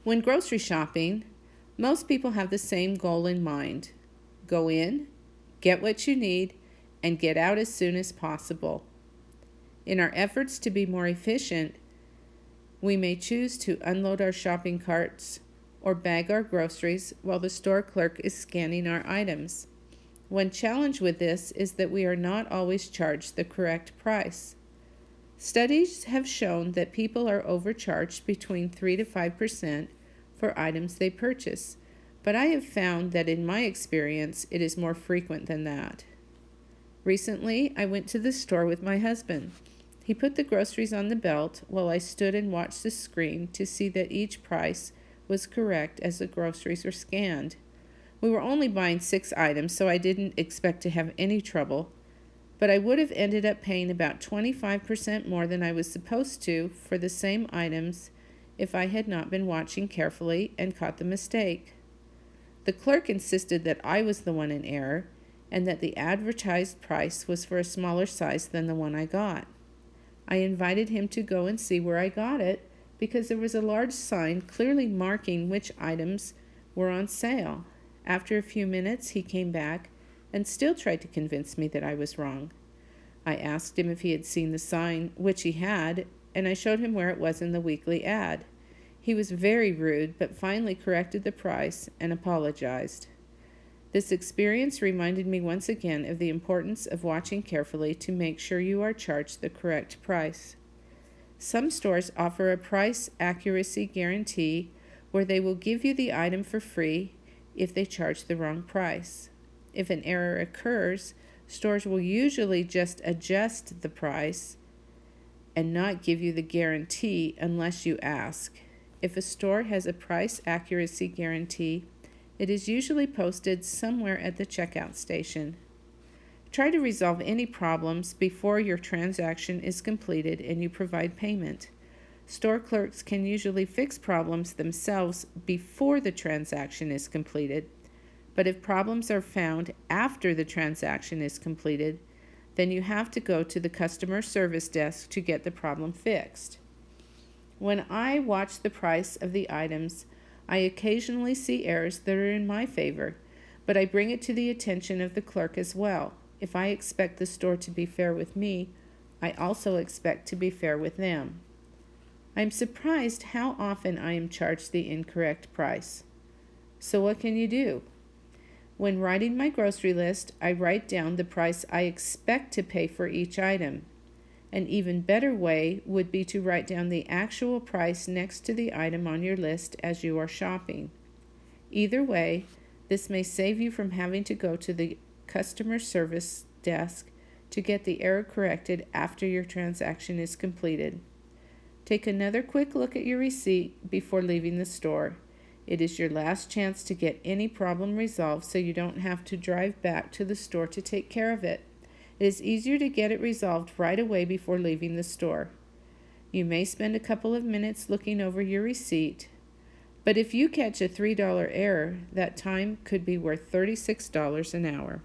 When grocery shopping, most people have the same goal in mind. Go in, get what you need, and get out as soon as possible. In our efforts to be more efficient, we may choose to unload our shopping carts or bag our groceries while the store clerk is scanning our items. One challenge with this is that we are not always charged the correct price. Studies have shown that people are overcharged between 3 to 5% for items they purchase, but I have found that in my experience it is more frequent than that. Recently, I went to the store with my husband. He put the groceries on the belt while I stood and watched the screen to see that each price was correct as the groceries were scanned. We were only buying 6 items, so I didn't expect to have any trouble, but I would have ended up paying about 25% more than I was supposed to for the same items if I had not been watching carefully and caught the mistake. The clerk insisted that I was the one in error and that the advertised price was for a smaller size than the one I got. I invited him to go and see where I got it because there was a large sign clearly marking which items were on sale. After a few minutes, he came back and still tried to convince me that I was wrong. I asked him if he had seen the sign, which he had, and I showed him where it was in the weekly ad. He was very rude, but finally corrected the price and apologized. This experience reminded me once again of the importance of watching carefully to make sure you are charged the correct price. Some stores offer a price accuracy guarantee where they will give you the item for free if they charge the wrong price. If an error occurs, stores will usually just adjust the price and not give you the guarantee unless you ask. If a store has a price accuracy guarantee, it is usually posted somewhere at the checkout station. Try to resolve any problems before your transaction is completed and you provide payment. Store clerks can usually fix problems themselves before the transaction is completed, but if problems are found after the transaction is completed, then you have to go to the customer service desk to get the problem fixed. When I watch the price of the items, I occasionally see errors that are in my favor, but I bring it to the attention of the clerk as well. If I expect the store to be fair with me, I also expect to be fair with them. I'm surprised how often I am charged the incorrect price. So what can you do? When writing my grocery list, I write down the price I expect to pay for each item. An even better way would be to write down the actual price next to the item on your list as you are shopping. Either way, this may save you from having to go to the customer service desk to get the error corrected after your transaction is completed. Take another quick look at your receipt before leaving the store. It is your last chance to get any problem resolved so you don't have to drive back to the store to take care of it. It is easier to get it resolved right away before leaving the store. You may spend a couple of minutes looking over your receipt, but if you catch a $3 error, that time could be worth $36 an hour.